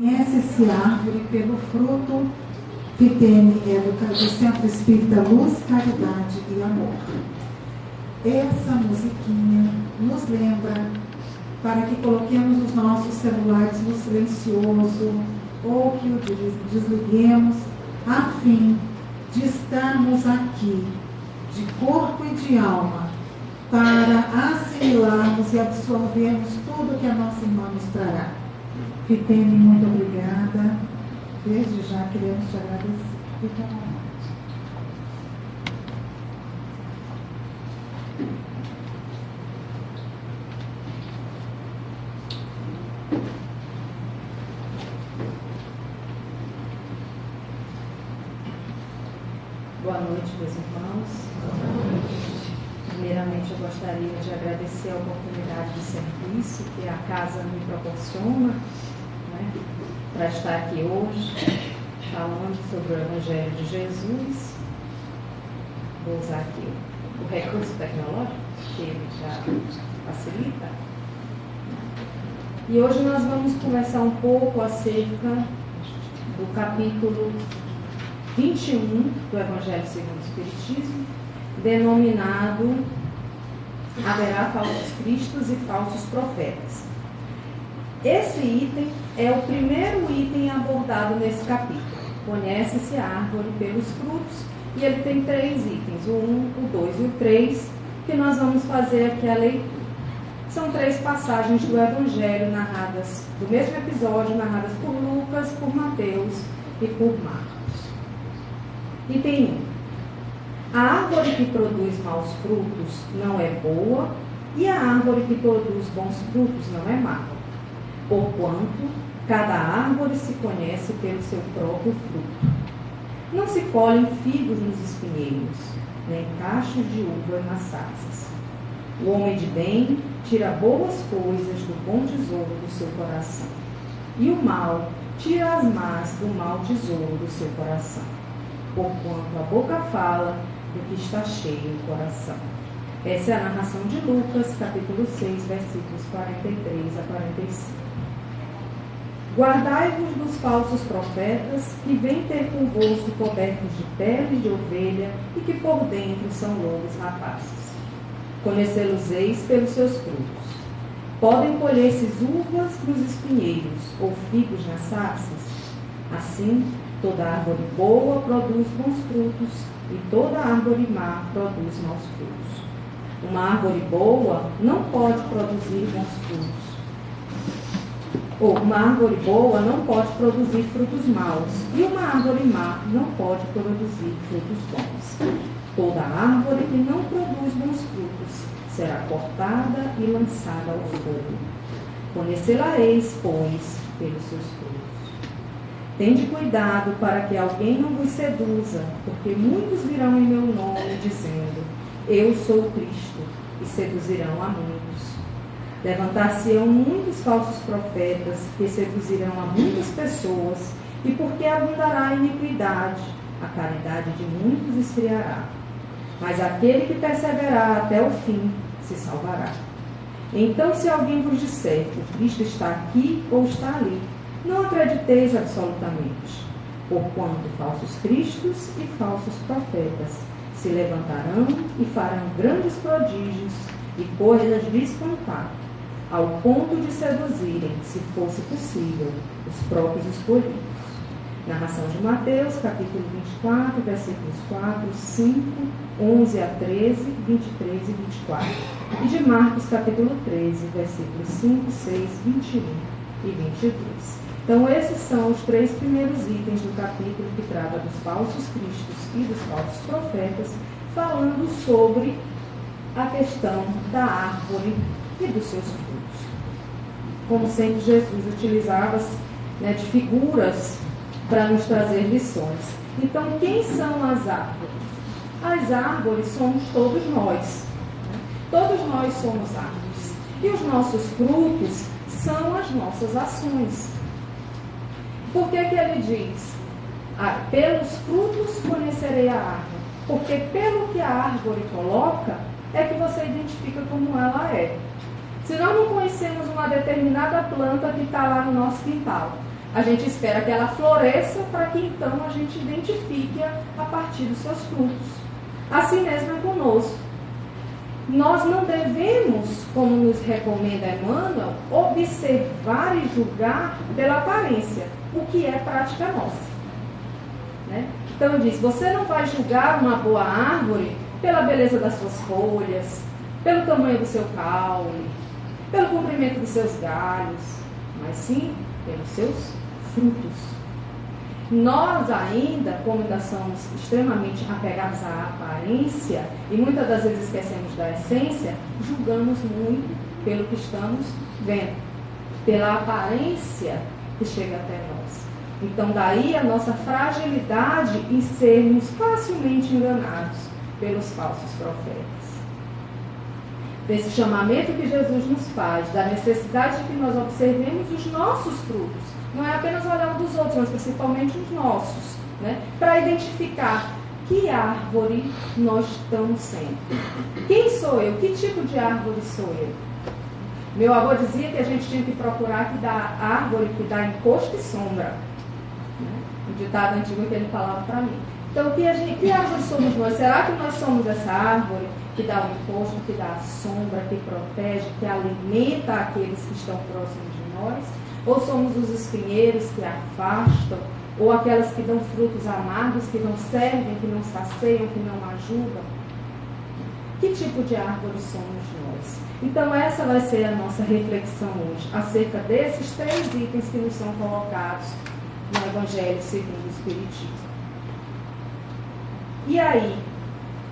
Conhece esse árvore pelo fruto. Fitene é do Centro Espírita Luz, Caridade e Amor. Essa musiquinha nos lembra para que coloquemos os nossos celulares no silencioso ou que o desliguemos, a fim de estarmos aqui, de corpo e de alma, para assimilarmos e absorvermos tudo que a nossa irmã nos trará. Fitene, muito obrigada. Desde já queremos te agradecer. Fique à vontade. Boa noite, meus irmãos. Primeiramente, eu gostaria de agradecer a oportunidade de serviço que a casa me proporciona, para estar aqui hoje, falando sobre o Evangelho de Jesus. Vou usar aqui o recurso tecnológico, que ele já facilita. E hoje nós vamos conversar um pouco acerca do capítulo 21 do Evangelho segundo o Espiritismo, denominado Haverá falsos cristos e falsos profetas. Esse item é o primeiro item abordado nesse capítulo. Conhece-se a árvore pelos frutos, e ele tem 3 itens, o 1, o 2 e o 3, que nós vamos fazer aqui a leitura. São 3 passagens do Evangelho narradas, do mesmo episódio, narradas por Lucas, por Mateus e por Marcos. Item 1. A árvore que produz maus frutos não é boa, e a árvore que produz bons frutos não é má. Porquanto cada árvore se conhece pelo seu próprio fruto. Não se colhem figos nos espinheiros, nem cachos de uva nas sarças. O homem de bem tira boas coisas do bom tesouro do seu coração, e o mal tira as más do mau tesouro do seu coração. Porquanto a boca fala do que está cheio o coração. Essa é a narração de Lucas, capítulo 6, versículos 43 a 45. Guardai-vos dos falsos profetas, que vêm ter convosco cobertos de pele de ovelha e que por dentro são lobos rapazes. Conhecê-los-eis pelos seus frutos. Podem colher-se uvas nos espinheiros ou figos nas sarças? Assim, toda árvore boa produz bons frutos e toda árvore má produz maus frutos. Uma árvore boa não pode produzir bons frutos. Ou uma árvore boa não pode produzir frutos maus, e uma árvore má não pode produzir frutos bons. Toda árvore que não produz bons frutos será cortada e lançada ao fogo. Conhecê-la-eis, pois, pelos seus frutos. Tende cuidado para que alguém não vos seduza, porque muitos virão em meu nome, dizendo, eu sou o Cristo, e seduzirão a muitos. Levantar-se-ão muitos falsos profetas, que seduzirão a muitas pessoas, e porque abundará a iniquidade, a caridade de muitos esfriará. Mas aquele que perseverar até o fim, se salvará. Então, se alguém vos disser que o Cristo está aqui ou está ali, não acrediteis absolutamente, porquanto falsos cristos e falsos profetas se levantarão e farão grandes prodígios e coisas de espantar, ao ponto de seduzirem, se fosse possível, os próprios escolhidos. Narração de Mateus, capítulo 24, versículos 4, 5, 11 a 13, 23 e 24. E de Marcos, capítulo 13, versículos 5, 6, 21 e 22. Então, esses são os 3 primeiros itens do capítulo que trata dos falsos cristos e dos falsos profetas, falando sobre a questão da árvore e dos seus frutos. Como sempre, Jesus utilizava de figuras para nos trazer lições. Então, quem são as árvores? As árvores somos todos nós. Todos nós somos árvores. E os nossos frutos são as nossas ações. Por que ele diz? Pelos frutos conhecerei a árvore. Porque pelo que a árvore coloca, é que você identifica como ela é. Se nós não conhecemos uma determinada planta que está lá no nosso quintal, A gente espera que ela floresça para que então a gente identifique a partir dos seus frutos. Assim mesmo é conosco. Nós não devemos, como nos recomenda Emmanuel, observar e julgar pela aparência, o que é prática nossa. Né? Então diz, você não vai julgar uma boa árvore pela beleza das suas folhas, pelo tamanho do seu caule, pelo comprimento dos seus galhos, mas sim pelos seus frutos. Nós ainda, como ainda somos extremamente apegados à aparência e muitas das vezes esquecemos da essência, julgamos muito pelo que estamos vendo, pela aparência que chega até nós. Então daí a nossa fragilidade em sermos facilmente enganados pelos falsos profetas. Desse chamamento que Jesus nos faz, da necessidade de que nós observemos os nossos frutos. Não é apenas olhar um dos outros, mas principalmente os nossos, né? Para identificar que árvore nós estamos sendo. Quem sou eu? Que tipo de árvore sou eu? Meu avô dizia que a gente tinha que procurar que dá árvore que dá encosto e sombra. Né? Um ditado antigo que ele falava para mim. Então, que árvore somos nós? Será que nós somos essa árvore que dá o encosto, que dá a sombra, que protege, que alimenta aqueles que estão próximos de nós? Ou somos os espinheiros que afastam, ou aquelas que dão frutos amargos, que não servem, que não saciam, que não ajudam? Que tipo de árvore somos nós? Então essa vai ser a nossa reflexão hoje, acerca desses 3 itens que nos são colocados no Evangelho segundo o Espiritismo. E aí,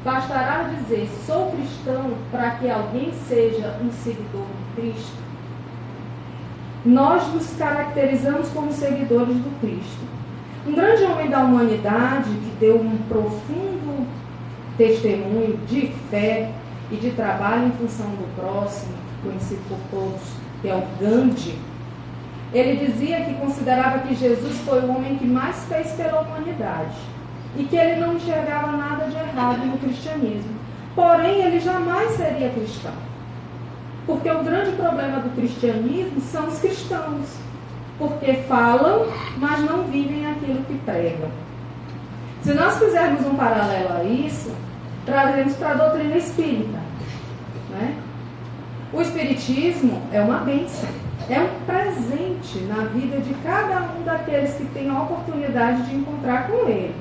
bastará dizer, sou cristão, para que alguém seja um seguidor de Cristo? Nós nos caracterizamos como seguidores do Cristo. Um grande homem da humanidade que deu um profundo testemunho de fé e de trabalho em função do próximo, conhecido por todos, que é o Gandhi, ele dizia que considerava que Jesus foi o homem que mais fez pela humanidade e que ele não enxergava nada de errado no cristianismo. Porém, ele jamais seria cristão. Porque o grande problema do cristianismo são os cristãos. Porque falam, mas não vivem aquilo que pregam. Se nós fizermos um paralelo a isso, trazemos para a doutrina espírita. Né? O espiritismo é uma bênção. É um presente na vida de cada um daqueles que tem a oportunidade de encontrar com ele.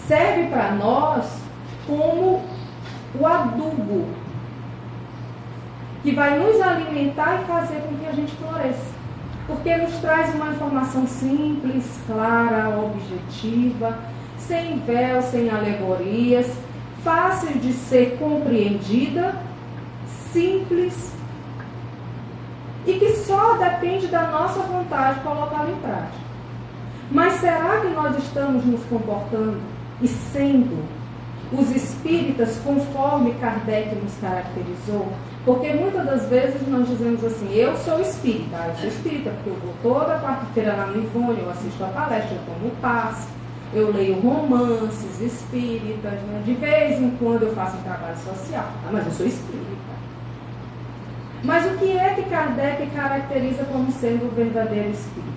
Serve para nós como o adubo que vai nos alimentar e fazer com que a gente floresça. Porque nos traz uma informação simples, clara, objetiva, sem véu, sem alegorias, fácil de ser compreendida, simples, e que só depende da nossa vontade colocá-la em prática. Mas será que nós estamos nos comportando e sendo os espíritas conforme Kardec nos caracterizou? Porque muitas das vezes nós dizemos assim, eu sou espírita, eu sou espírita porque eu vou toda quarta-feira lá no Ivone, eu assisto a palestra, eu tomo passe, eu leio romances espíritas, né? De vez em quando eu faço um trabalho social, mas eu sou espírita. Mas o que é que Kardec caracteriza como sendo o verdadeiro espírita?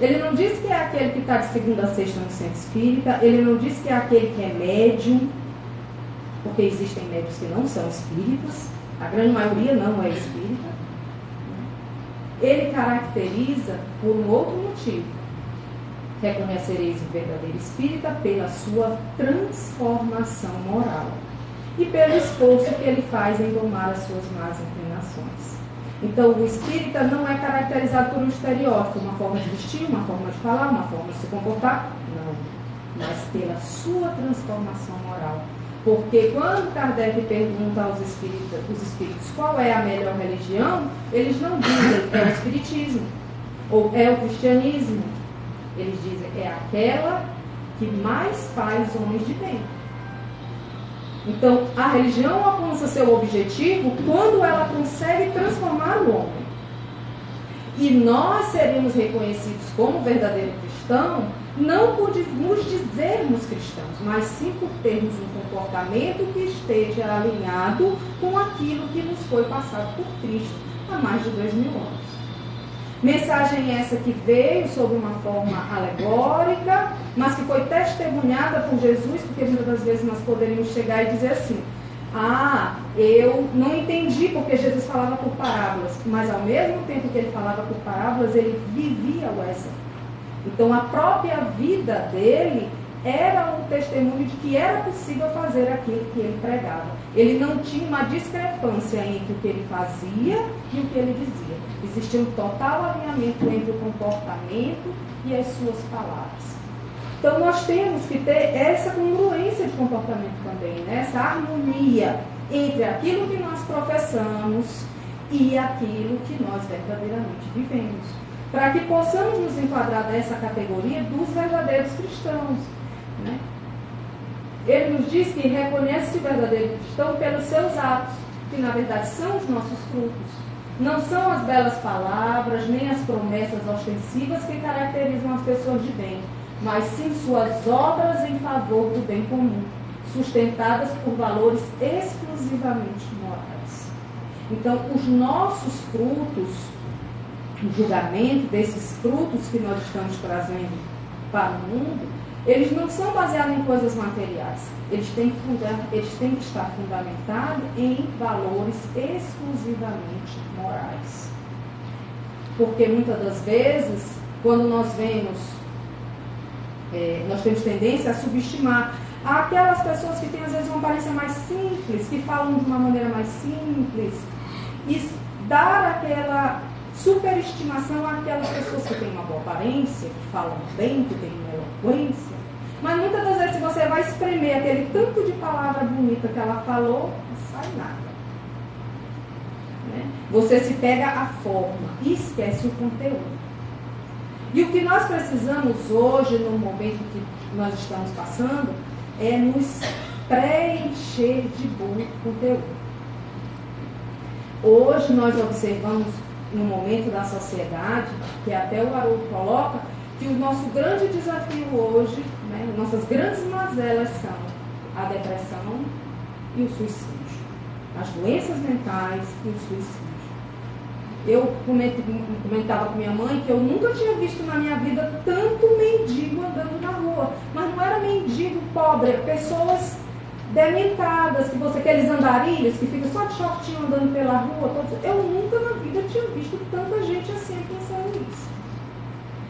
Ele não diz que é aquele que está de segunda a sexta no centro espírita, ele não diz que é aquele que é médium, porque existem médios que não são espíritas, a grande maioria não é espírita. Ele caracteriza por um outro motivo. Reconhecereis o verdadeiro espírita pela sua transformação moral e pelo esforço que ele faz em domar as suas más inclinações. Então, o espírita não é caracterizado por um estereótipo, uma forma de vestir, uma forma de falar, uma forma de se comportar. Não. Mas pela sua transformação moral. Porque quando Kardec pergunta aos espíritos qual é a melhor religião, eles não dizem é o espiritismo ou é o cristianismo. Eles dizem é aquela que mais faz homens de bem. Então, a religião alcança seu objetivo quando ela consegue transformar o homem. E nós seríamos reconhecidos como verdadeiro cristão, não por nos dizermos cristãos, mas sim por termos um comportamento que esteja alinhado com aquilo que nos foi passado por Cristo há mais de 2000 anos. Mensagem essa que veio sob uma forma alegórica, mas que foi testemunhada por Jesus, porque muitas das vezes nós poderíamos chegar e dizer assim: ah, eu não entendi porque Jesus falava por parábolas, mas ao mesmo tempo que ele falava por parábolas, ele vivia o exemplo. Então a própria vida dele era um testemunho de que era possível fazer aquilo que ele pregava. Ele não tinha uma discrepância entre o que ele fazia e o que ele dizia. Existia um total alinhamento entre o comportamento e as suas palavras. Então nós temos que ter essa congruência de comportamento também, né? Essa harmonia entre aquilo que nós professamos e aquilo que nós verdadeiramente vivemos, para que possamos nos enquadrar nessa categoria dos verdadeiros cristãos, né? Ele nos diz que reconhece o verdadeiro cristão pelos seus atos, que na verdade são os nossos frutos. Não são as belas palavras, nem as promessas ostensivas que caracterizam as pessoas de bem, mas sim suas obras em favor do bem comum, sustentadas por valores exclusivamente morais. Então, os nossos frutos, o julgamento desses frutos que nós estamos trazendo para o mundo, eles não são baseados em coisas materiais. Eles têm que estar fundamentados em valores exclusivamente morais. Porque muitas das vezes, quando nós vemos, nós temos tendência a subestimar aquelas pessoas que têm às vezes uma aparência mais simples, que falam de uma maneira mais simples, e dar aquela superestimação àquelas pessoas que têm uma boa aparência, que falam bem, que têm uma eloquência. Mas muitas das vezes, se você vai espremer aquele tanto de palavra bonita que ela falou, não sai nada. Né? Você se pega a forma e esquece o conteúdo. E o que nós precisamos hoje, no momento que nós estamos passando, é nos preencher de bom conteúdo. Hoje nós observamos, no momento da sociedade, que até o Haroldo coloca, que o nosso grande desafio hoje, né, nossas grandes mazelas são a depressão e o suicídio, as doenças mentais e o suicídio. Eu comentava com minha mãe que eu nunca tinha visto na minha vida tanto mendigo andando na rua, mas não era mendigo pobre, pessoas dementadas, aqueles andarilhos que ficam só de shortinho andando pela rua. Eu nunca na vida tinha visto tanta gente assim pensando nisso.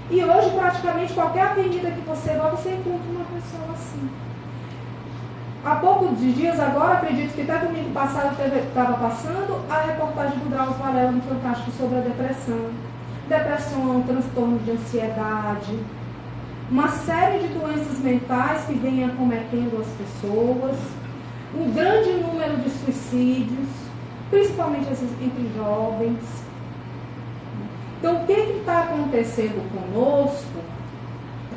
E hoje, praticamente, qualquer avenida que você vai, você encontra uma pessoa assim. Há poucos dias agora, acredito que até domingo passado estava passando a reportagem do Drauzio Varela no Fantástico sobre a depressão. Depressão, transtorno de ansiedade, uma série de doenças mentais que vêm acometendo as pessoas, um grande número de suicídios, principalmente entre jovens. Então, o que está acontecendo conosco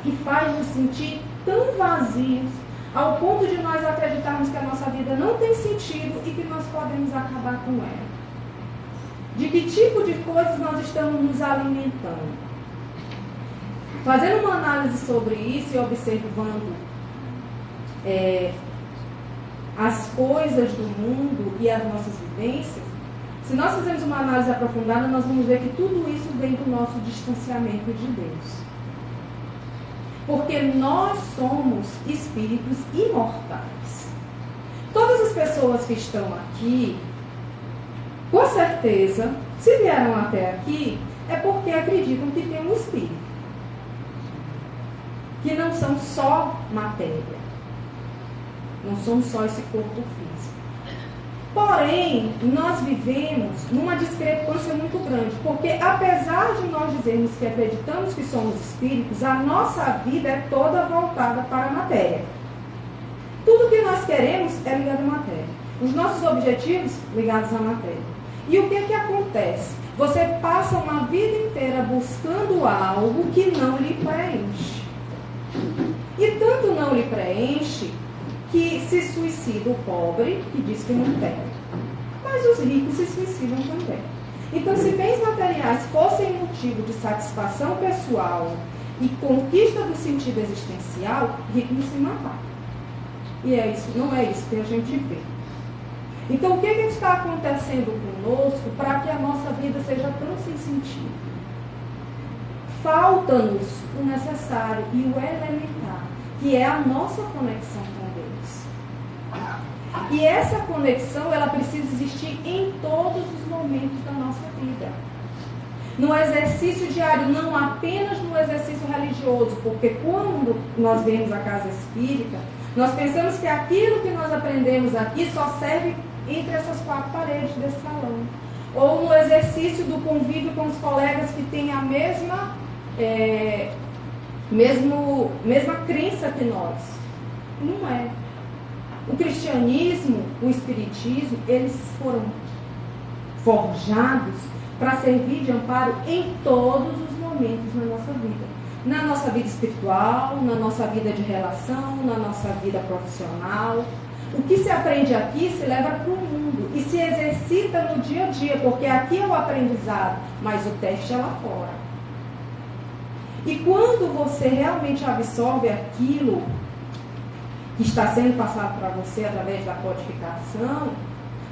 que faz nos sentir tão vazios, ao ponto de nós acreditarmos que a nossa vida não tem sentido e que nós podemos acabar com ela? De que tipo de coisas nós estamos nos alimentando? Fazendo uma análise sobre isso e observando as coisas do mundo e as nossas vivências, se nós fizermos uma análise aprofundada, nós vamos ver que tudo isso vem do nosso distanciamento de Deus. Porque nós somos espíritos imortais. Todas as pessoas que estão aqui, com certeza, se vieram até aqui, é porque acreditam que tem um espírito. Que não são só matéria. Não somos só esse corpo físico. Porém, nós vivemos numa discrepância muito grande, porque apesar de nós dizermos que acreditamos que somos espíritos, a nossa vida é toda voltada para a matéria. Tudo que nós queremos é ligado à matéria. Os nossos objetivos ligados à matéria. E o que acontece? Você passa uma vida inteira buscando algo que não lhe preenche. E tanto não lhe preenche que se suicida o pobre, que diz que não tem. Mas os ricos se suicidam também. Então, se bens materiais fossem motivo de satisfação pessoal e conquista do sentido existencial, rico não se matava. E não é isso que a gente vê. Então, o que está acontecendo conosco para que a nossa vida seja tão sem sentido? falta-nos o necessário e o elementar, que é a nossa conexão com Deus. E essa conexão, ela precisa existir em todos os momentos da nossa vida. No exercício diário, não apenas no exercício religioso, porque quando nós vemos a casa espírita, nós pensamos que aquilo que nós aprendemos aqui só serve entre essas quatro paredes desse salão. Ou no exercício do convívio com os colegas que têm a mesma crença que nós. Não é. O cristianismo, o espiritismo, eles foram forjados para servir de amparo em todos os momentos na nossa vida. Na nossa vida espiritual, na nossa vida de relação, na nossa vida profissional. O que se aprende aqui se leva para o mundo e se exercita no dia a dia, porque aqui é o aprendizado, mas o teste é lá fora. E quando você realmente absorve aquilo que está sendo passado para você através da codificação,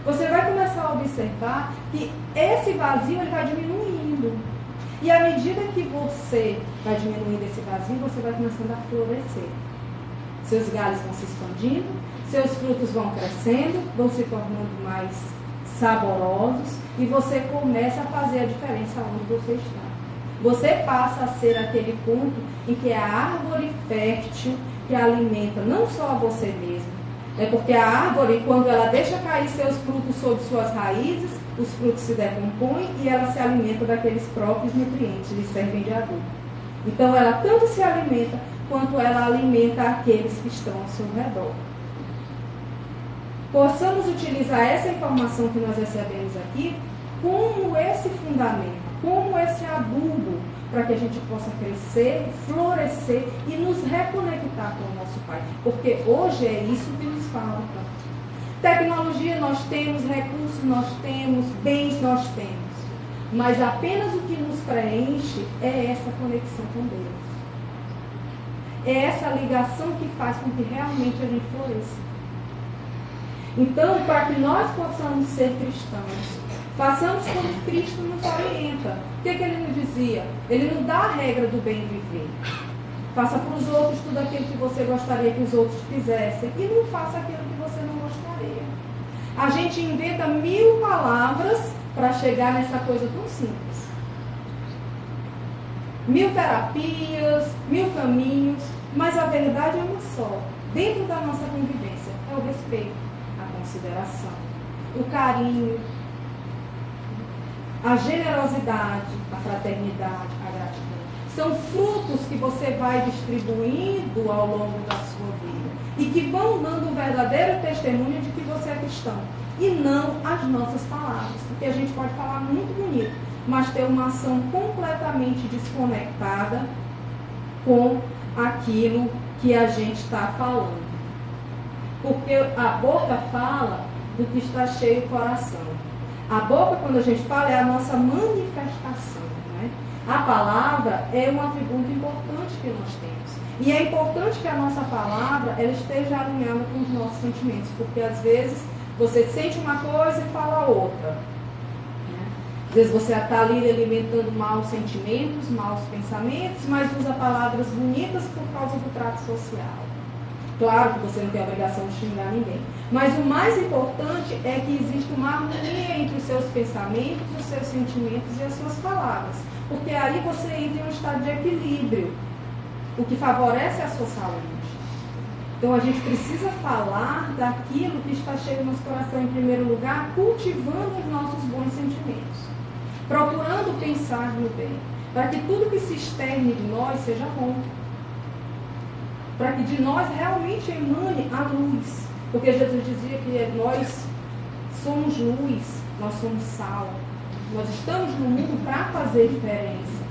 você vai começar a observar que esse vazio vai diminuindo. E à medida que você vai diminuindo esse vazio, você vai começando a florescer. Seus galhos vão se expandindo, seus frutos vão crescendo, vão se tornando mais saborosos e você começa a fazer a diferença onde você está. Você passa a ser aquele ponto em que é a árvore fértil que alimenta não só a você mesmo. É porque a árvore, quando ela deixa cair seus frutos sobre suas raízes, os frutos se decompõem e ela se alimenta daqueles próprios nutrientes, lhe servem de adubo. Então ela tanto se alimenta, quanto ela alimenta aqueles que estão ao seu redor. Possamos utilizar essa informação que nós recebemos aqui como esse fundamento, como esse adubo, para que a gente possa crescer, florescer e nos reconectar com o nosso Pai. Porque hoje é isso que nos falta. Tecnologia nós temos, recursos nós temos, bens nós temos. Mas apenas o que nos preenche é essa conexão com Deus. É essa ligação que faz com que realmente a gente floresça. Então, para que nós possamos ser cristãos, façamos como Cristo nos orienta. O que ele nos dizia? Ele nos dá a regra do bem viver. Faça para os outros tudo aquilo que você gostaria que os outros fizessem. E não faça aquilo que você não gostaria. A gente inventa 1000 palavras para chegar nessa coisa tão simples. 1000 terapias, 1000 caminhos. Mas a verdade é uma só. Dentro da nossa convivência é o respeito, a consideração, o carinho, a generosidade, a fraternidade, a gratidão. São frutos que você vai distribuindo ao longo da sua vida e que vão dando um verdadeiro testemunho de que você é cristão. E não as nossas palavras, porque a gente pode falar muito bonito, mas ter uma ação completamente desconectada com aquilo que a gente está falando. Porque a boca fala do que está cheio o coração. A boca, quando a gente fala, é a nossa manifestação. Né? A palavra é um atributo importante que nós temos. E é importante que a nossa palavra ela esteja alinhada com os nossos sentimentos. Porque às vezes você sente uma coisa e fala outra. Né? Às vezes você está ali alimentando maus sentimentos, maus pensamentos, mas usa palavras bonitas por causa do trato social. Claro que você não tem a obrigação de xingar ninguém. Mas o mais importante é que existe uma harmonia entre os seus pensamentos, os seus sentimentos e as suas palavras. Porque aí você entra em um estado de equilíbrio, o que favorece a sua saúde. Então a gente precisa falar daquilo que está cheio no nosso coração em primeiro lugar, cultivando os nossos bons sentimentos. Procurando pensar no bem, para que tudo que se externe de nós seja bom. Para que de nós realmente emane a luz. Porque Jesus dizia que nós somos luz, nós somos sal. Nós estamos no mundo para fazer diferença.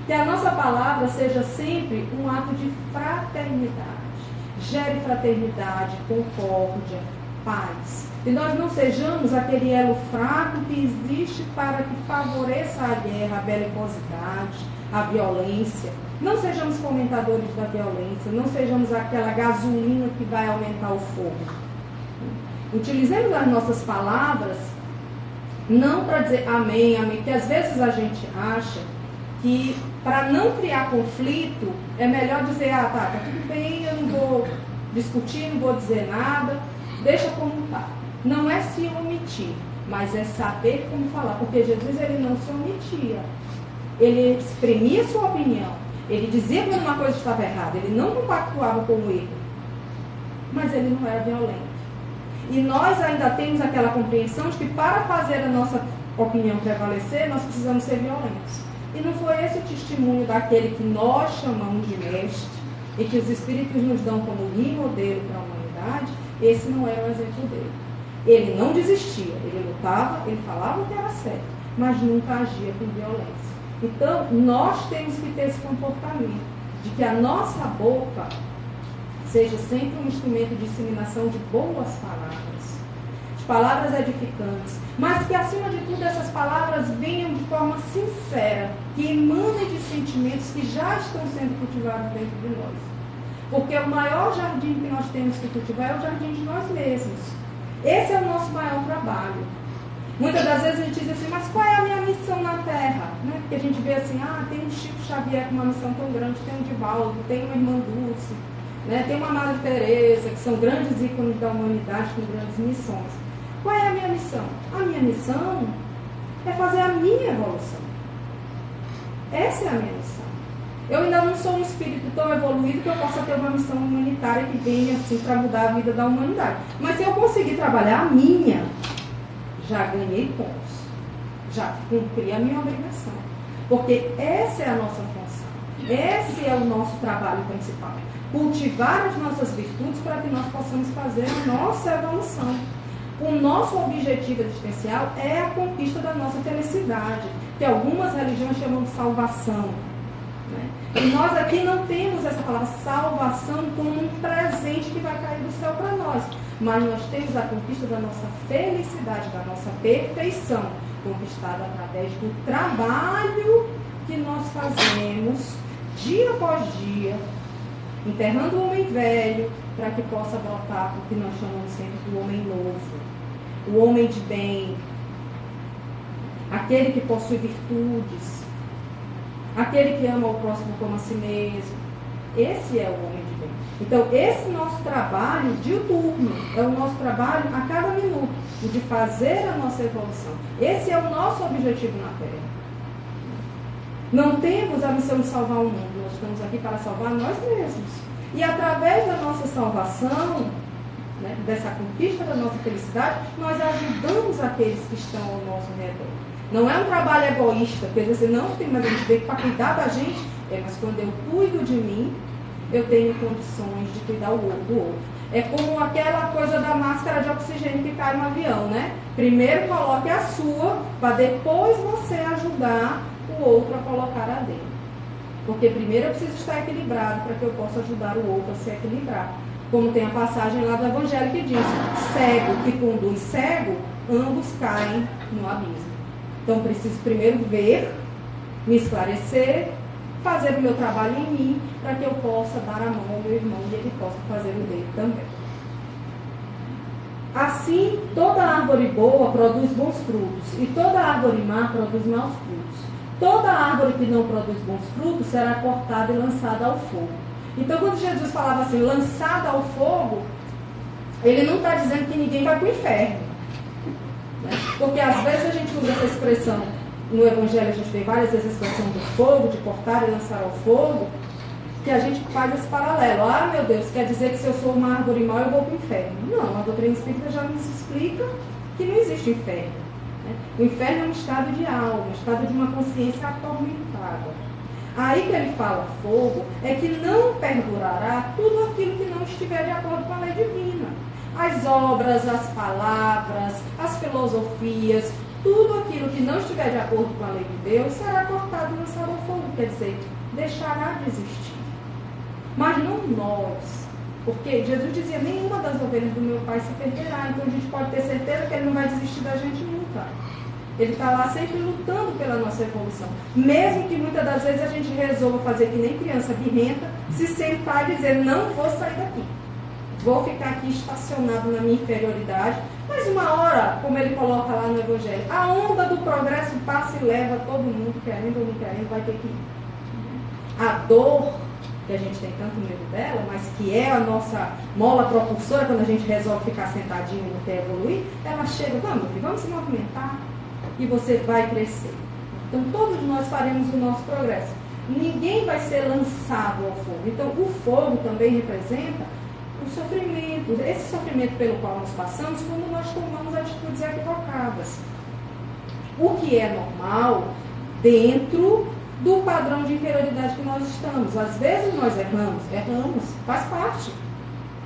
Que a nossa palavra seja sempre um ato de fraternidade. Gere fraternidade, concórdia, paz. E nós não sejamos aquele elo fraco que existe para que favoreça a guerra, a belicosidade, a violência. Não sejamos fomentadores da violência, não sejamos aquela gasolina que vai aumentar o fogo. Utilizemos as nossas palavras não para dizer amém, amém, porque às vezes a gente acha que para não criar conflito, é melhor dizer, tá tudo bem, eu não vou discutir, não vou dizer nada, deixa como tá. Não é se omitir, mas é saber como falar, porque Jesus ele não se omitia. Ele exprimia sua opinião, ele dizia quando uma coisa estava errada, ele não compactuava com o erro, mas ele não era violento. E nós ainda temos aquela compreensão de que para fazer a nossa opinião prevalecer, nós precisamos ser violentos. E não foi esse o testemunho daquele que nós chamamos de mestre, e que os Espíritos nos dão como modelo para a humanidade. Esse não era o exemplo dele. Ele não desistia, ele lutava, ele falava o que era certo, mas nunca agia com violência. Então, nós temos que ter esse comportamento, de que a nossa boca seja sempre um instrumento de disseminação de boas palavras, de palavras edificantes, mas que, acima de tudo, essas palavras venham de forma sincera, que emanem de sentimentos que já estão sendo cultivados dentro de nós. Porque o maior jardim que nós temos que cultivar é o jardim de nós mesmos. Esse é o nosso maior trabalho. Muitas das vezes a gente diz assim, mas qual é a minha missão na Terra? Né? Porque a gente vê assim, tem um Chico Xavier com uma missão tão grande, tem um Divaldo, tem uma irmã Dulce, né? Tem uma Madre Teresa, que são grandes ícones da humanidade com grandes missões. Qual é a minha missão? A minha missão é fazer a minha evolução. Essa é a minha missão. Eu ainda não sou um espírito tão evoluído que eu possa ter uma missão humanitária que venha assim para mudar a vida da humanidade. Mas se eu conseguir trabalhar a minha, já ganhei pontos. Já cumpri a minha obrigação. Porque essa é a nossa função. Esse é o nosso trabalho principal. Cultivar as nossas virtudes para que nós possamos fazer a nossa evolução. O nosso objetivo existencial é a conquista da nossa felicidade, que algumas religiões chamam de salvação. Né? E nós aqui não temos essa palavra salvação como um presente que vai cair do céu para nós, mas nós temos a conquista da nossa felicidade, da nossa perfeição, conquistada através do trabalho que nós fazemos dia após dia, enterrando o homem velho, para que possa brotar o que nós chamamos sempre do homem novo, o homem de bem, aquele que possui virtudes, aquele que ama o próximo como a si mesmo. Esse é o homem de bem. Então, esse nosso trabalho diuturno é o nosso trabalho a cada minuto, o de fazer a nossa evolução. Esse é o nosso objetivo na Terra. Não temos a missão de salvar o mundo, nós estamos aqui para salvar nós mesmos. E através da nossa salvação, né, dessa conquista da nossa felicidade, nós ajudamos aqueles que estão ao nosso redor. Não é um trabalho egoísta, porque você não tem mais a gente ver que para cuidar da gente, mas quando eu cuido de mim, eu tenho condições de cuidar do outro. É como aquela coisa da máscara de oxigênio que cai no avião, né? Primeiro coloque a sua, para depois você ajudar o outro a colocar a dele. Porque primeiro eu preciso estar equilibrado para que eu possa ajudar o outro a se equilibrar. Como tem a passagem lá do Evangelho que diz, cego que conduz cego, ambos caem no abismo. Então preciso primeiro ver, me esclarecer, fazer o meu trabalho em mim, para que eu possa dar a mão ao meu irmão e ele possa fazer o dele também. Assim, toda árvore boa produz bons frutos, e toda árvore má produz maus frutos. Toda árvore que não produz bons frutos será cortada e lançada ao fogo. Então, quando Jesus falava assim, lançada ao fogo, ele não está dizendo que ninguém vai para o inferno. Né? Porque às vezes a gente usa essa expressão, no Evangelho a gente vê várias vezes a expressão do fogo, de cortar e lançar ao fogo, que a gente faz esse paralelo. Ah, meu Deus, quer dizer que se eu sou uma árvore mau eu vou para o inferno. Não, a doutrina espírita já nos explica que não existe inferno. Né? O inferno é um estado de alma, um estado de uma consciência atormentada. Aí que ele fala fogo, é que não perdurará tudo aquilo que não estiver de acordo com a lei divina. As obras, as palavras, as filosofias, tudo aquilo que não estiver de acordo com a lei de Deus será cortado e lançado ao fogo, quer dizer, deixará de existir. Mas não nós, porque Jesus dizia, nenhuma das ovelhas do meu Pai se perderá, então a gente pode ter certeza que ele não vai desistir da gente nunca. Ele está lá sempre lutando pela nossa evolução. Mesmo que muitas das vezes a gente resolva fazer que nem criança birrenta, se sentar e dizer, não vou sair daqui. Vou ficar aqui estacionado na minha inferioridade. Mas uma hora, como ele coloca lá no Evangelho, a onda do progresso passa e leva todo mundo, querendo ou não querendo, vai ter que ir. a dor, que a gente tem tanto medo dela, mas que é a nossa mola propulsora quando a gente resolve ficar sentadinho e não quer evoluir, ela chega, vamos se movimentar e você vai crescer. Então todos nós faremos o nosso progresso. Ninguém vai ser lançado ao fogo. Então o fogo também representa o sofrimento, esse sofrimento pelo qual nós passamos quando nós tomamos atitudes equivocadas. O que é normal dentro do padrão de inferioridade que nós estamos. Às vezes nós erramos, faz parte.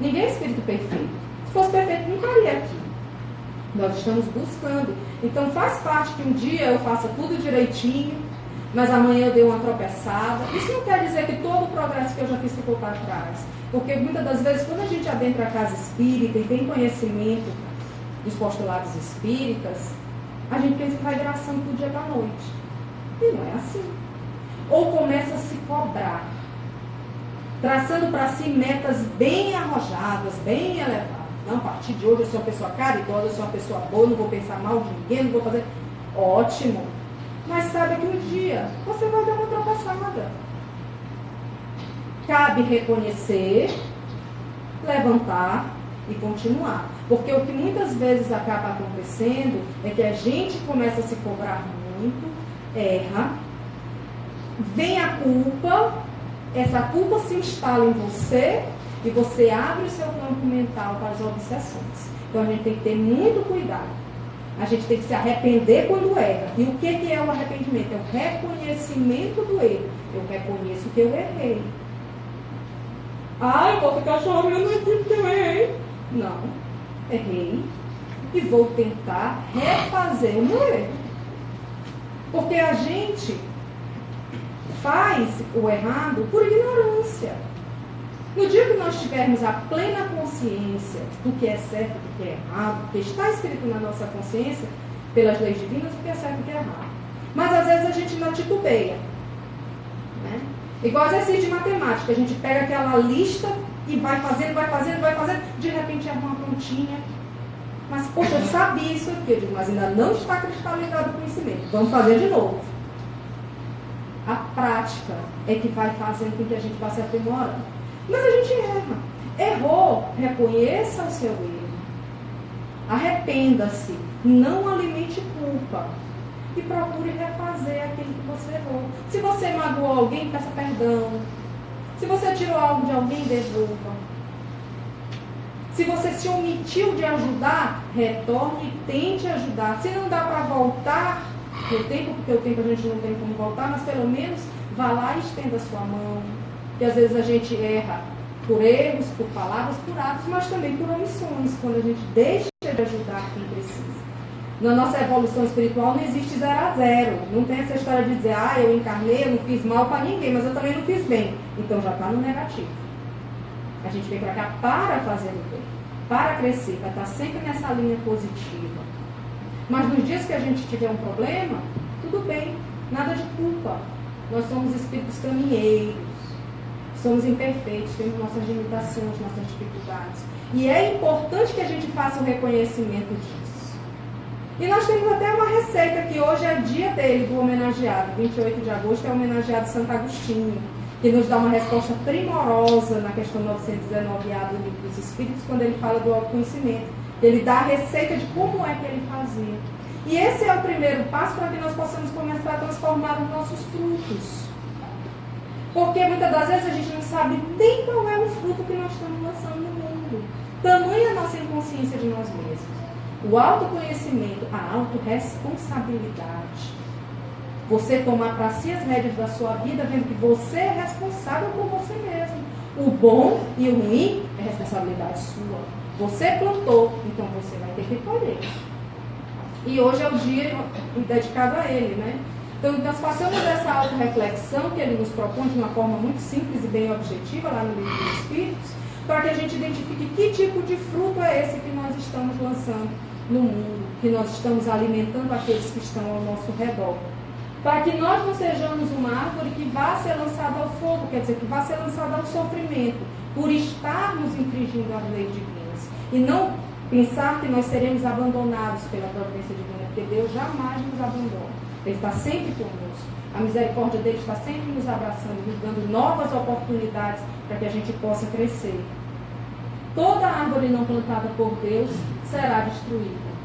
Ninguém é espírito perfeito. Se fosse perfeito, não estaria aqui. Nós estamos buscando. Então faz parte que um dia eu faça tudo direitinho, mas amanhã eu dei uma tropeçada. Isso não quer dizer que todo o progresso que eu já fiz ficou para trás. Porque muitas das vezes, quando a gente adentra a casa espírita e tem conhecimento dos postulados espíritas, a gente pensa que vai virar santo do dia para a noite. E não é assim. Ou começa a se cobrar, traçando para si metas bem arrojadas, bem elevadas. Não, a partir de hoje eu sou uma pessoa caridosa, eu sou uma pessoa boa, não vou pensar mal de ninguém, não vou fazer... Ótimo. Mas sabe que um dia você vai dar uma tropeçada. Cabe reconhecer, levantar e continuar. Porque o que muitas vezes acaba acontecendo é que a gente começa a se cobrar muito, erra, vem a culpa, essa culpa se instala em você e você abre o seu campo mental para as obsessões. Então a gente tem que ter muito cuidado. A gente tem que se arrepender quando erra. E o que é o arrependimento? É o reconhecimento do erro. Eu reconheço que eu errei. Eu vou ficar chorando porque eu errei. Não, errei. E vou tentar refazer o meu erro. Porque a gente faz o errado por ignorância. No dia que nós tivermos a plena consciência do que é certo e do que é errado, porque está escrito na nossa consciência, pelas leis divinas, o que é certo e o que é errado. Mas às vezes a gente não titubeia. Né? Igual exercício de matemática, a gente pega aquela lista e vai fazendo, de repente erra uma pontinha. Mas, poxa, eu sabia isso aqui, eu digo, mas ainda não está cristalizado o conhecimento. Vamos fazer de novo. A prática é que vai fazendo com que a gente vá se aprimorando. Mas a gente erra. Errou, reconheça o seu erro. Arrependa-se. Não alimente culpa. E procure refazer aquilo que você errou. Se você magoou alguém, peça perdão. Se você tirou algo de alguém, devolva. Se você se omitiu de ajudar, retorne e tente ajudar. Se não dá para voltar no tempo, porque o tempo a gente não tem como voltar, mas pelo menos vá lá e estenda a sua mão. Porque às vezes a gente erra por erros, por palavras, por atos, mas também por omissões, quando a gente deixa de ajudar quem precisa. Na nossa evolução espiritual não existe 0 a 0. Não tem essa história de dizer, eu encarnei, eu não fiz mal para ninguém, mas eu também não fiz bem. Então já está no negativo. A gente vem para cá para fazer o bem, para crescer, para estar sempre nessa linha positiva. Mas nos dias que a gente tiver um problema, tudo bem, nada de culpa. Nós somos espíritos caminheiros, somos imperfeitos, temos nossas limitações, nossas dificuldades. E é importante que a gente faça o reconhecimento disso. E nós temos até uma receita que hoje é dia dele, do homenageado. 28 de agosto é o homenageado Santo Agostinho, que nos dá uma resposta primorosa na questão 919A do Livro dos Espíritos, quando ele fala do autoconhecimento. Ele dá a receita de como é que ele fazia. E esse é o primeiro passo para que nós possamos começar a transformar os nossos frutos. Porque muitas das vezes a gente não sabe nem qual é o fruto que nós estamos lançando no mundo. Tamanha a nossa inconsciência de nós mesmos. O autoconhecimento, a autorresponsabilidade. Você tomar para si as rédeas da sua vida, vendo que você é responsável por você mesmo. O bom e o ruim é responsabilidade sua. Você plantou, então você vai ter que colher. E hoje é o dia dedicado a ele, né? Então, nós passamos essa autorreflexão que ele nos propõe de uma forma muito simples e bem objetiva lá no Livro dos Espíritos, para que a gente identifique que tipo de fruto é esse que nós estamos lançando no mundo, que nós estamos alimentando aqueles que estão ao nosso redor. Para que nós não sejamos uma árvore que vá ser lançada ao fogo, quer dizer, que vá ser lançada ao sofrimento, por estarmos infringindo as leis divinas. E não pensar que nós seremos abandonados pela providência divina, porque Deus jamais nos abandona. Ele está sempre conosco. A misericórdia dele está sempre nos abraçando, nos dando novas oportunidades para que a gente possa crescer. Toda árvore não plantada por Deus será destruída.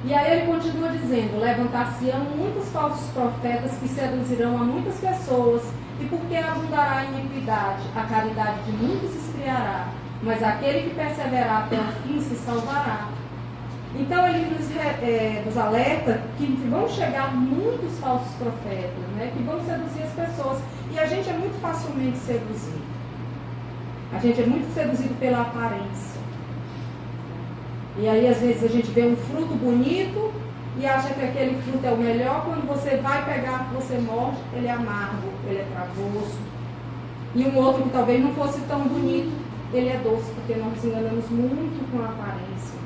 E aí ele continua dizendo: levantar-se-ão muitos falsos profetas que seduzirão a muitas pessoas, e porque abundará a iniquidade, a caridade de muitos esfriará, mas aquele que perseverar até o fim se salvará. Então ele nos alerta que vão chegar muitos falsos profetas, né, que vão seduzir as pessoas. E a gente é muito facilmente seduzido. A gente é muito seduzido pela aparência. E aí às vezes a gente vê um fruto bonito e acha que aquele fruto é o melhor. Quando você vai pegar, você morde, ele é amargo, ele é travoso. E um outro que talvez não fosse tão bonito, ele é doce, porque nós nos enganamos muito com a aparência.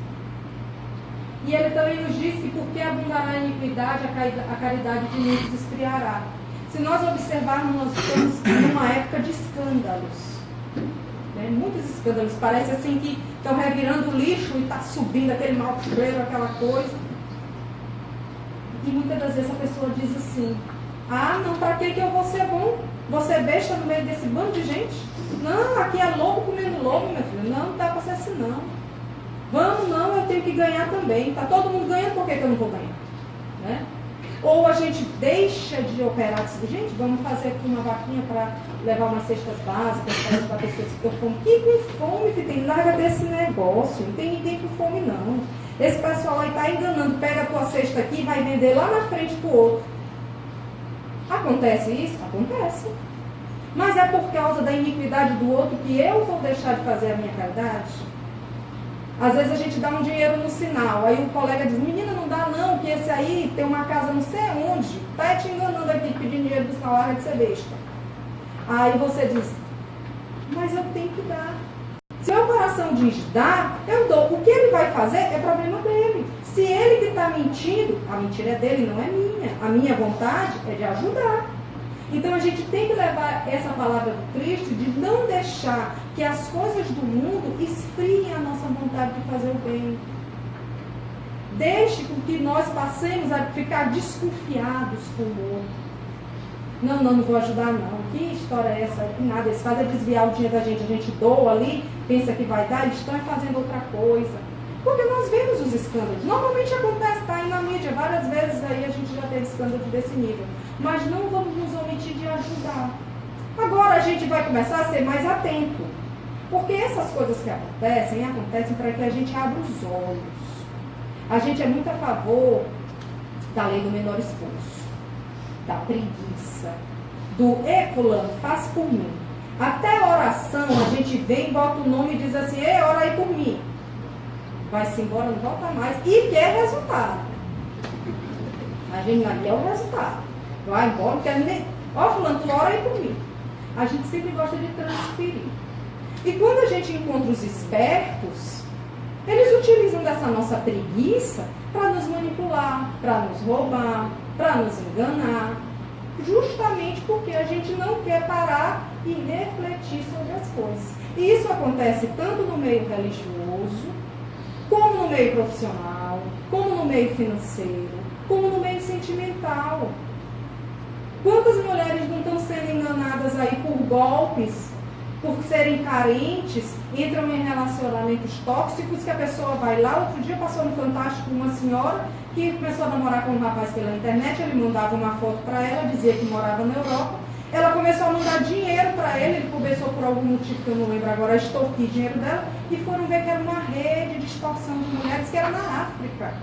E ele também nos diz que porque abundará a iniquidade, a caridade de muitos esfriará. Se nós observarmos, nós estamos numa época de escândalos. Né? Muitos escândalos. Parece assim que estão revirando o lixo e está subindo aquele mau cheiro, aquela coisa. E muitas das vezes a pessoa diz assim: ah, não, para que eu vou ser bom? Vou ser besta no meio desse bando de gente? Não, aqui é lobo comendo lobo, meu filho. Não dá para ser assim, não. Vamos, não, eu tenho que ganhar também. Está todo mundo ganhando, por que eu não vou ganhar? Né? Ou a gente deixa de operar assim: gente, vamos fazer aqui uma vaquinha para levar umas cestas básicas para pessoas que estão com fome. Que com fome que tem? Larga desse negócio. Não tem ninguém com fome, não. Esse pessoal aí está enganando. Pega a tua cesta aqui e vai vender lá na frente para o outro. Acontece isso? Acontece. Mas é por causa da iniquidade do outro que eu vou deixar de fazer a minha caridade? Às vezes a gente dá um dinheiro no sinal, aí o colega diz: menina, não dá não, que esse aí tem uma casa não sei onde, está te enganando aqui, pedindo dinheiro do sinal, larga de ser besta. Aí você diz: mas eu tenho que dar. Se meu coração diz dá, eu dou. O que ele vai fazer é problema dele. Se ele que está mentindo, a mentira é dele, não é minha. A minha vontade é de ajudar. Então a gente tem que levar essa palavra do Cristo de não deixar que as coisas do mundo esfriem a nossa vontade de fazer o bem. Deixe com que nós passemos a ficar desconfiados com o outro. Não vou ajudar não. Que história é essa? Que nada, eles fazem desviar o dinheiro da gente. A gente doa ali, pensa que vai dar, eles estão fazendo outra coisa. Porque nós vemos os escândalos. Normalmente acontece, está aí na mídia, várias vezes aí a gente já teve escândalos desse nível. Mas não vamos nos omitir de ajudar. Agora a gente vai começar a ser mais atento. Porque essas coisas que acontecem para que a gente abra os olhos. A gente é muito a favor da lei do menor esforço, da preguiça, do fulano, faz por mim. Até a oração a gente vem, bota o nome e diz assim: ei, ora aí por mim. Vai-se embora, não volta mais. E quer resultado. A gente não quer o resultado. Vai embora, não quer nem. Ó, fulano, tu ora aí por mim. A gente sempre gosta de transferir. E quando a gente encontra os espertos, eles utilizam dessa nossa preguiça para nos manipular, para nos roubar, para nos enganar. Justamente porque a gente não quer parar e refletir sobre as coisas. E isso acontece tanto no meio religioso, como no meio profissional, como no meio financeiro, como no meio sentimental. Quantas mulheres não estão sendo enganadas aí por golpes, por serem carentes, entram em relacionamentos tóxicos, que a pessoa vai lá. Outro dia passou no Fantástico uma senhora que começou a namorar com um rapaz pela internet, ele mandava uma foto para ela, dizia que morava na Europa. Ela começou a mandar dinheiro para ele começou por algum motivo que eu não lembro agora, a extorquir dinheiro dela, e foram ver que era uma rede de extorsão de mulheres que era na África.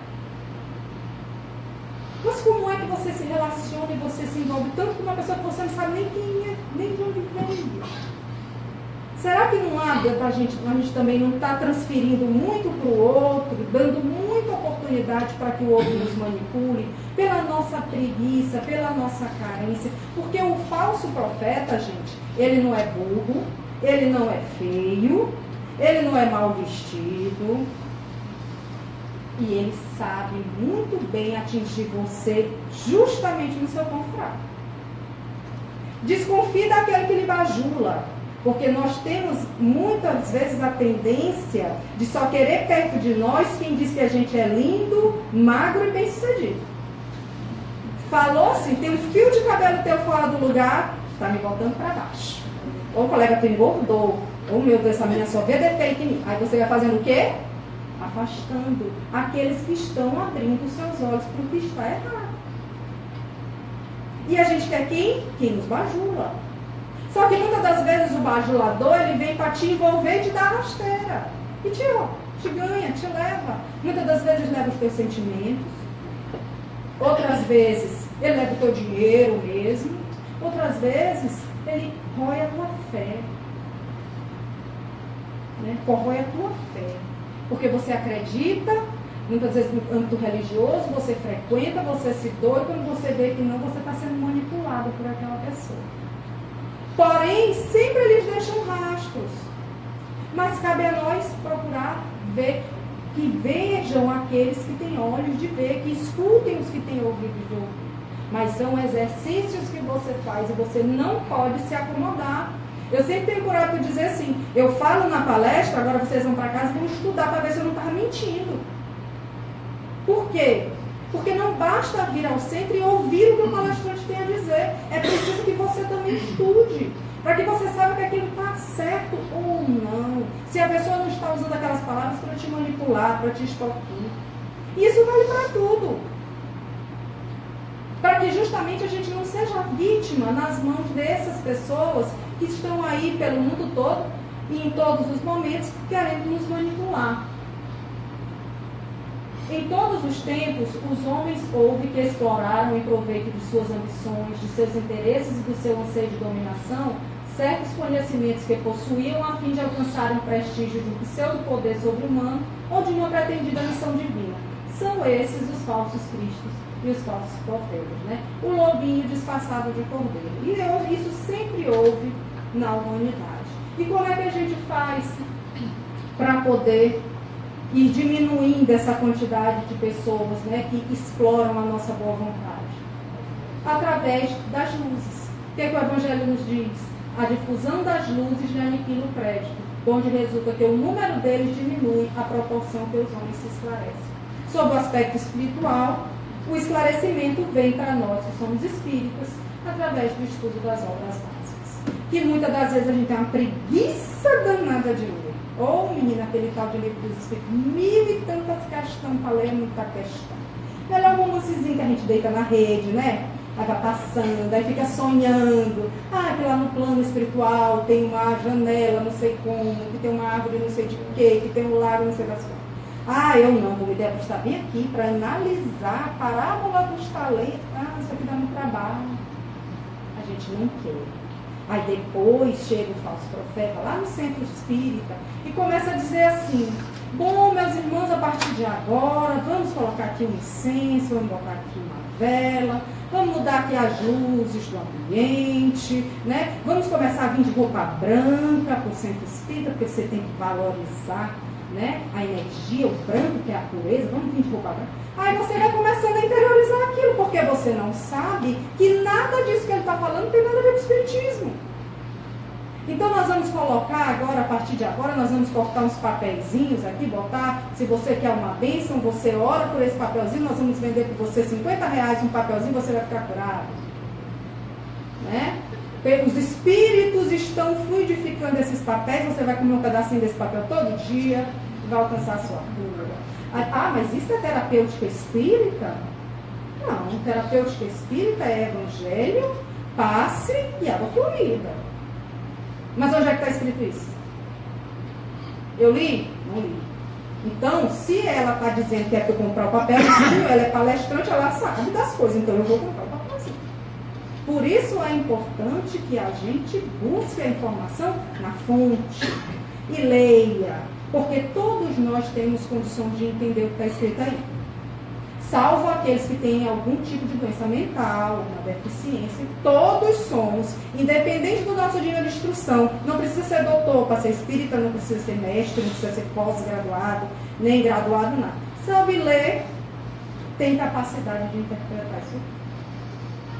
Mas como é que você se relaciona e você se envolve tanto com uma pessoa que você não sabe nem quem é, nem de onde veio? Será que não há a gente também não está transferindo muito para o outro, dando muita oportunidade para que o outro nos manipule, pela nossa preguiça, pela nossa carência? Porque o falso profeta, gente, ele não é burro, ele não é feio, ele não é mal vestido, e ele sabe muito bem atingir você justamente no seu ponto fraco. Desconfie daquele que lhe bajula. Porque nós temos muitas vezes a tendência de só querer perto de nós quem diz que a gente é lindo, magro e bem-sucedido. Falou assim, tem um fio de cabelo teu fora do lugar, está me botando para baixo. Ou o colega tu engordou, ou meu Deus, essa menina só vê defeito em mim. Aí você vai fazendo o quê? Afastando aqueles que estão abrindo os seus olhos para o que está errado. E a gente quer quem nos bajula. Só que muitas das vezes o bajulador, ele vem para te envolver e te dar rasteira. E te ganha, te leva. Muitas das vezes leva os teus sentimentos. Outras vezes ele leva o teu dinheiro mesmo. Outras vezes ele rói a tua fé. Né? Corrói a tua fé. Porque você acredita, muitas vezes no âmbito religioso, você frequenta, você se doa, e quando você vê que não, você está sendo manipulado por aquela pessoa. Porém, sempre eles deixam rastros. Mas cabe a nós procurar ver, que vejam aqueles que têm olhos de ver, que escutem os que têm ouvidos de ouvir. Mas são exercícios que você faz e você não pode se acomodar. Eu sempre tenho coragem de dizer assim, eu falo na palestra, agora vocês vão para casa e vão estudar para ver se eu não estava mentindo. Por quê? Porque não basta vir ao centro e ouvir o que o palestrante tem a dizer. É preciso que você também estude, para que você saiba que aquilo está certo ou não. Se a pessoa não está usando aquelas palavras para te manipular, para te extorquir. Isso vale para tudo. Para que justamente a gente não seja vítima nas mãos dessas pessoas que estão aí pelo mundo todo e em todos os momentos querendo nos manipular. Em todos os tempos, os homens houve que exploraram em proveito de suas ambições, de seus interesses e do seu anseio de dominação, certos conhecimentos que possuíam a fim de alcançar um prestígio de um pseudo-poder sobre-humano ou de uma pretendida missão divina. São esses os falsos cristos e os falsos profetas, né? O lobinho disfarçado de cordeiro. E isso sempre houve na humanidade. E como é que a gente faz para poder ir diminuindo essa quantidade de pessoas, né, que exploram a nossa boa vontade? Através das luzes. O que o Evangelho nos diz? A difusão das luzes lhe aniquila o crédito, onde resulta que o número deles diminui à proporção que os homens se esclarecem. Sob o aspecto espiritual, o esclarecimento vem para nós, que somos espíritas, através do estudo das obras básicas. Que muitas das vezes a gente tem uma preguiça danada de ler. Ou, menina, aquele tal de livro dos espíritos, 1000 e tantas questões para ler, muita questão. Melhor um romancezinho que a gente deita na rede, né? Aí vai passando, aí fica sonhando. Ah, que lá no plano espiritual tem uma janela, não sei como, que tem uma árvore, não sei de quê, que tem um lago, não sei das coisas. Ah, eu não, vou me debruçar bem aqui para analisar a parábola dos talentos. Ah, isso aqui dá muito trabalho. A gente não quer. Aí depois chega o falso profeta lá no centro espírita e começa a dizer assim: bom, meus irmãos, a partir de agora, vamos colocar aqui um incenso, vamos botar aqui uma vela, vamos mudar aqui as luzes do ambiente, né? Vamos começar a vir de roupa branca para o centro espírita, porque você tem que valorizar, né, a energia, o branco, que é a pureza, vamos vir de roupa branca. Aí você vai começando a interiorizar aquilo, porque você não sabe que nada disso que ele está falando tem nada a ver com o espiritismo. Então nós vamos colocar agora, a partir de agora, nós vamos cortar uns papeizinhos aqui, botar, se você quer uma bênção, você ora por esse papelzinho, nós vamos vender por você R$50 um papelzinho, você vai ficar curado. Né? Os espíritos estão fluidificando esses papéis, você vai comer um pedacinho desse papel todo dia e vai alcançar a sua cura. Ah, mas isso é terapêutica espírita? Não, terapêutica espírita é evangelho, passe e água fluida. Mas onde é que está escrito isso? Eu li? Não li. Então, se ela está dizendo que é para eu comprar o papelzinho, ela é palestrante, ela sabe das coisas, então eu vou comprar o papelzinho. Por isso é importante que a gente busque a informação na fonte e leia, porque todos nós temos condições de entender o que está escrito aí. Salvo aqueles que têm algum tipo de doença mental, uma deficiência, todos somos, independente do nosso nível de instrução. Não precisa ser doutor para ser espírita, não precisa ser mestre, não precisa ser pós-graduado, nem graduado, nada. Sabe ler, tem capacidade de interpretar isso.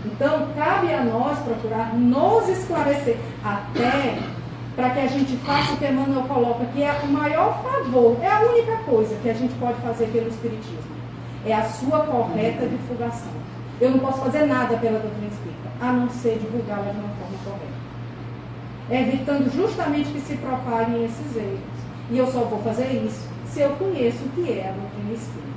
Então, cabe a nós procurar nos esclarecer, até para que a gente faça o que Emmanuel coloca, que é o maior favor, é a única coisa que a gente pode fazer pelo espiritismo. É a sua correta divulgação. eu não posso fazer nada pela doutrina espírita, a não ser divulgá-la de uma forma correta, evitando justamente que se propaguem esses erros. E eu só vou fazer isso se eu conheço o que é a doutrina espírita.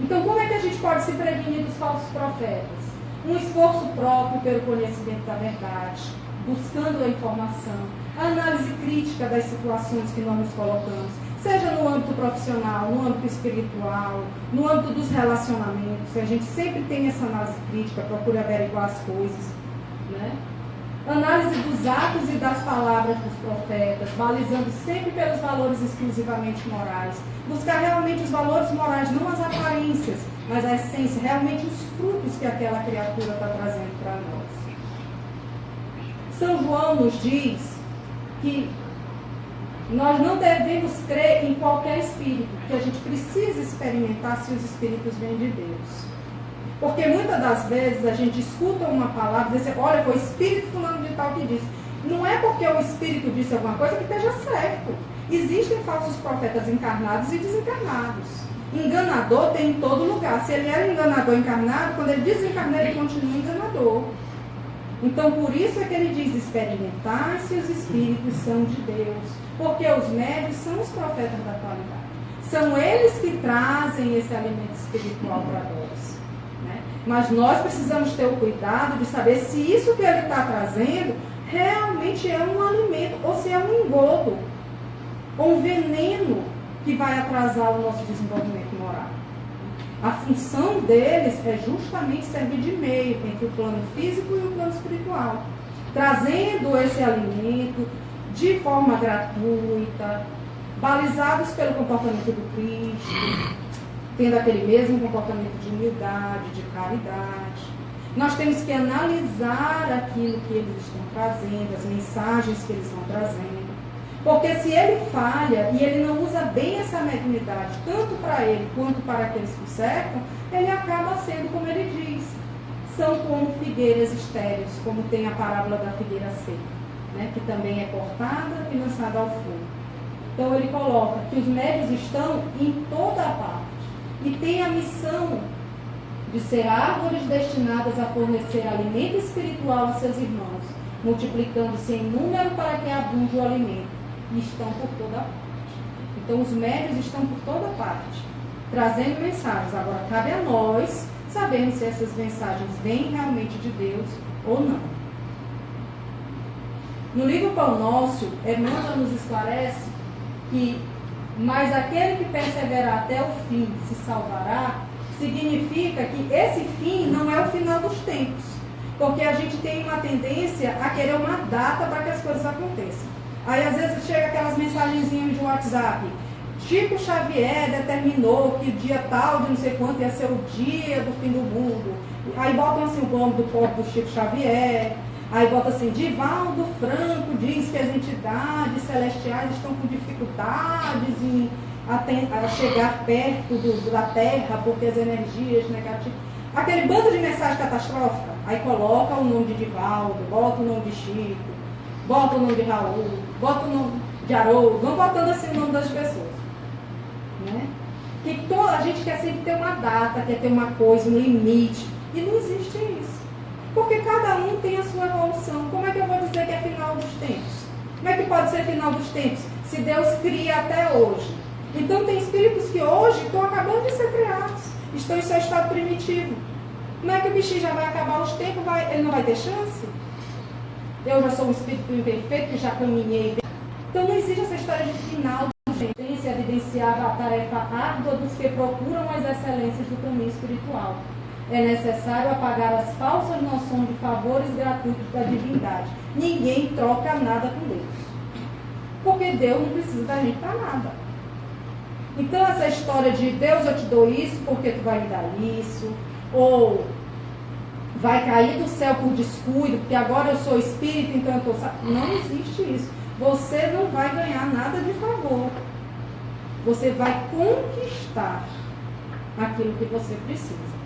Então, como é que a gente pode se prevenir dos falsos profetas? Um esforço próprio pelo conhecimento da verdade, buscando a informação, a análise crítica das situações que nós nos colocamos, seja no âmbito profissional, no âmbito espiritual, no âmbito dos relacionamentos. A gente sempre tem essa análise crítica, procura averiguar as coisas, né? Análise dos atos e das palavras dos profetas, balizando sempre pelos valores exclusivamente morais. Buscar realmente os valores morais, não as aparências, mas a essência, realmente os frutos que aquela criatura está trazendo para nós. São João nos diz que nós não devemos crer em qualquer espírito, que a gente precisa experimentar se os espíritos vêm de Deus. Porque muitas das vezes a gente escuta uma palavra e diz assim, olha, foi o espírito fulano de tal que disse. Não é porque o espírito disse alguma coisa que esteja certo. Existem falsos profetas encarnados e desencarnados. Enganador tem em todo lugar. Se ele era enganador encarnado, quando ele desencarna, ele continua enganador. Então, por isso é que ele diz, experimentar se os espíritos são de Deus. Porque os médios são os profetas da atualidade. São eles que trazem esse alimento espiritual para nós. Né? Mas nós precisamos ter o cuidado de saber se isso que ele está trazendo realmente é um alimento, ou se é um engodo, ou um veneno que vai atrasar o nosso desenvolvimento moral. A função deles é justamente servir de meio entre o plano físico e o plano espiritual, trazendo esse alimento de forma gratuita, balizados pelo comportamento do Cristo, tendo aquele mesmo comportamento de humildade, de caridade. Nós temos que analisar aquilo que eles estão trazendo, as mensagens que eles estão trazendo. Porque se ele falha e ele não usa bem essa mediunidade, tanto para ele quanto para aqueles que o cercam, ele acaba sendo, como ele diz, são como figueiras estéreis, como tem a parábola da figueira seca, né, que também é cortada e lançada ao fogo. Então ele coloca que os médiuns estão em toda a parte e têm a missão de ser árvores destinadas a fornecer alimento espiritual a seus irmãos, multiplicando-se em número para que abunde o alimento. E estão por toda parte. Então os médiuns estão por toda parte, trazendo mensagens. Agora cabe a nós sabermos se essas mensagens vêm realmente de Deus ou não. No livro Pão Nosso, Emmanuel nos esclarece que mas aquele que perseverar até o fim se salvará, significa que esse fim não é o final dos tempos, porque a gente tem uma tendência a querer uma data para que as coisas aconteçam. Aí às vezes chega aquelas mensagenzinhas de WhatsApp, Chico Xavier determinou que o dia tal de não sei quanto ia ser o dia do fim do mundo. Aí botam assim o nome do corpo do Chico Xavier, aí bota assim, Divaldo Franco diz que as entidades celestiais estão com dificuldades em a chegar perto da Terra, porque as energias negativas... Aquele bando de mensagem catastrófica, aí coloca o nome de Divaldo, bota o nome de Chico, bota o nome de Raul, bota o nome de Haroldo, vão botando assim o nome das pessoas. Né? Que a gente quer sempre ter uma data, quer ter uma coisa, um limite, e não existe isso. Porque cada um tem a sua evolução. Como é que eu vou dizer que é final dos tempos? Como é que pode ser final dos tempos se Deus cria até hoje? Então tem espíritos que hoje estão acabando de ser criados, estão em seu estado primitivo. Como é que o bichinho já vai acabar os tempos? Ele não vai ter chance? Eu já sou um espírito imperfeito que já caminhei. Então não existe essa história de final de gente, evidenciar a tarefa árdua dos que procuram as excelências do caminho espiritual. É necessário apagar as falsas noções de favores gratuitos da divindade. Ninguém troca nada com Deus. Porque Deus não precisa da gente para nada. Então essa história de Deus, eu te dou isso porque tu vai me dar isso, ou vai cair do céu por descuido, porque agora eu sou espírito, então eu estou... Não existe isso. Você não vai ganhar nada de favor. Você vai conquistar aquilo que você precisa.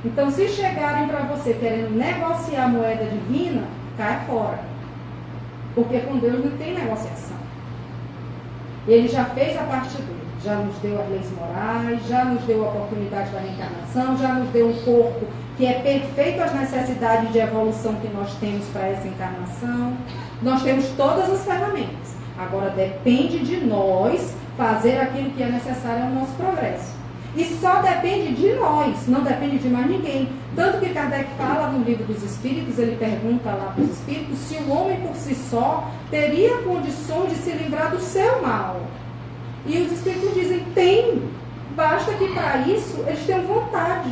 Então, se chegarem para você querendo negociar a moeda divina, cai fora. Porque com Deus não tem negociação. Ele já fez a parte dele. já nos deu as leis morais, já nos deu a oportunidade da reencarnação, já nos deu um corpo que é perfeito às necessidades de evolução que nós temos para essa encarnação. Nós temos todas as ferramentas. Agora depende de nós fazer aquilo que é necessário ao nosso progresso. E só depende de nós, não depende de mais ninguém. Tanto que Kardec fala no Livro dos Espíritos, ele pergunta lá para os Espíritos se o homem por si só teria condições de se livrar do seu mal. E os Espíritos dizem, tem, basta que para isso eles tenham vontade.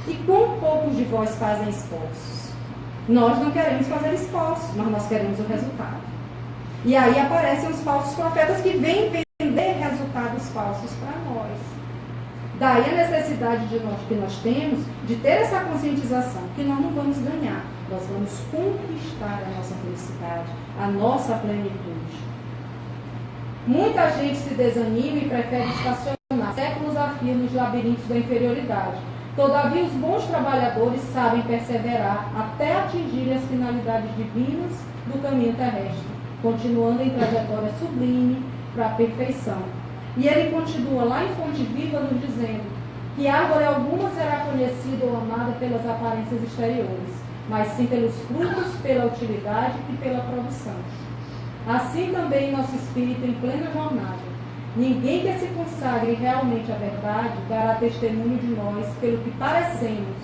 E quão poucos de vós fazem esforços? Nós não queremos fazer esforços, mas nós queremos o resultado. E aí aparecem os falsos profetas que vêm vender resultados falsos para nós. Daí a necessidade que nós temos de ter essa conscientização, que nós não vamos ganhar, nós vamos conquistar a nossa felicidade, a nossa plenitude. Muita gente se desanima e prefere estacionar séculos a fio nos labirintos da inferioridade. Todavia, os bons trabalhadores sabem perseverar até atingirem as finalidades divinas do caminho terrestre, continuando em trajetória sublime para a perfeição. E ele continua lá em Fonte Viva nos dizendo que árvore alguma será conhecida ou amada pelas aparências exteriores, mas sim pelos frutos, pela utilidade e pela produção. Assim também nosso espírito em plena jornada. Ninguém que se consagre realmente à verdade dará testemunho de nós pelo que parecemos,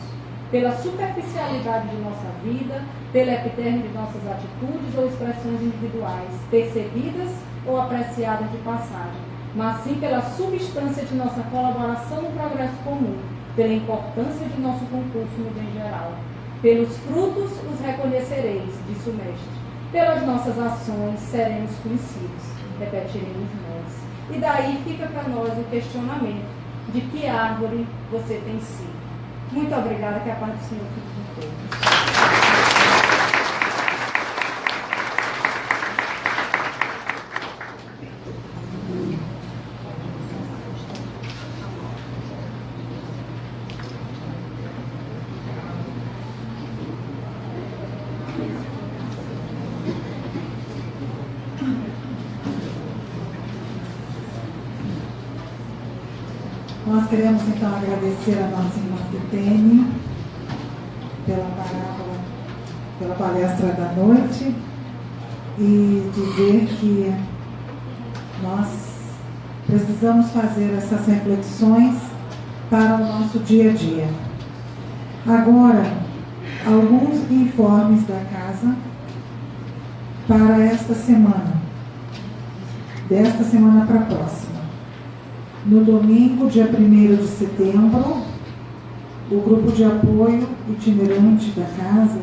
pela superficialidade de nossa vida, pela epiterne de nossas atitudes ou expressões individuais, percebidas ou apreciadas de passagem, mas sim pela substância de nossa colaboração no progresso comum, pela importância de nosso concurso no bem geral. Pelos frutos os reconhecereis, disse o Mestre. Pelas nossas ações seremos conhecidos, repetiremos nós. E daí fica para nós o questionamento de que árvore você tem sido. Muito obrigada, que a paz do Senhor fique com todos. Nós queremos então agradecer a nossa irmã Titene pela parábola, pela palestra da noite e dizer que nós precisamos fazer essas reflexões para o nosso dia a dia. Agora, alguns informes da casa para esta semana, desta semana para a próxima. No domingo, dia 1º de setembro, o grupo de apoio itinerante da casa